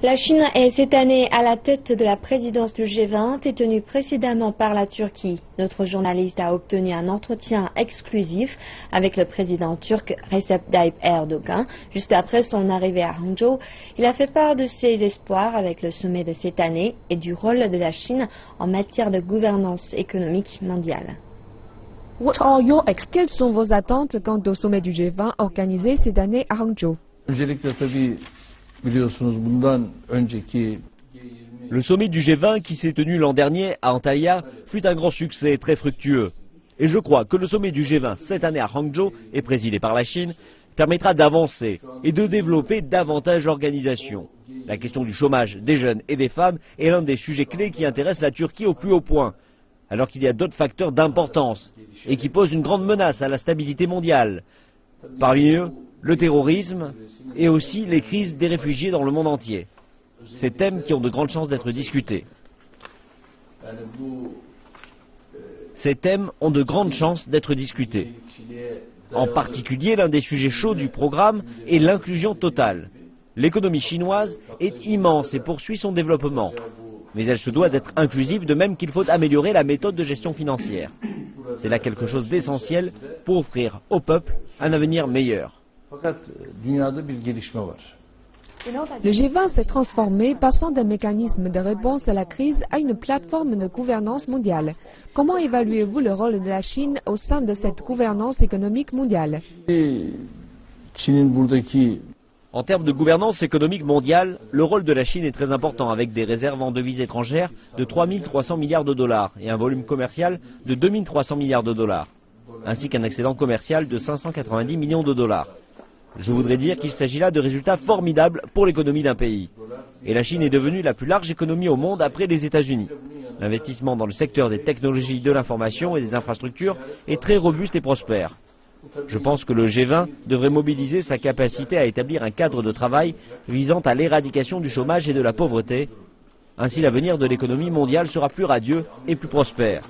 La Chine est cette année à la tête de la présidence du G20 et tenue précédemment par la Turquie. Notre journaliste a obtenu un entretien exclusif avec le président turc Recep Tayyip Erdogan juste après son arrivée à Hangzhou. Il a fait part de ses espoirs avec le sommet de cette année et du rôle de la Chine en matière de gouvernance économique mondiale. Quelles sont vos attentes quant au sommet du G20 organisé cette année à Hangzhou? Le sommet du G20 qui s'est tenu l'an dernier à Antalya fut un grand succès très fructueux. Et je crois que le sommet du G20 cette année à Hangzhou, et présidé par la Chine, permettra d'avancer et de développer davantage l'organisation. La question du chômage des jeunes et des femmes est l'un des sujets clés qui intéresse la Turquie au plus haut point, alors qu'il y a d'autres facteurs d'importance et qui posent une grande menace à la stabilité mondiale. Parmi eux, le terrorisme et aussi les crises des réfugiés dans le monde entier. Ces thèmes qui ont de grandes chances d'être discutés. Ces thèmes ont de grandes chances d'être discutés. En particulier, l'un des sujets chauds du programme est l'inclusion totale. L'économie chinoise est immense et poursuit son développement. Mais elle se doit d'être inclusive, de même qu'il faut améliorer la méthode de gestion financière. C'est là quelque chose d'essentiel pour offrir au peuple un avenir meilleur. Le G20 s'est transformé, passant d'un mécanisme de réponse à la crise à une plateforme de gouvernance mondiale. Comment évaluez-vous le rôle de la Chine au sein de cette gouvernance économique mondiale? En termes de gouvernance économique mondiale, le rôle de la Chine est très important, avec des réserves en devises étrangères de 3 300 milliards de dollars et un volume commercial de 2 300 milliards de dollars, ainsi qu'un excédent commercial de 590 millions de dollars. Je voudrais dire qu'il s'agit là de résultats formidables pour l'économie d'un pays. Et la Chine est devenue la plus large économie au monde après les États-Unis. L'investissement dans le secteur des technologies de l'information et des infrastructures est très robuste et prospère. Je pense que le G20 devrait mobiliser sa capacité à établir un cadre de travail visant à l'éradication du chômage et de la pauvreté. Ainsi, l'avenir de l'économie mondiale sera plus radieux et plus prospère.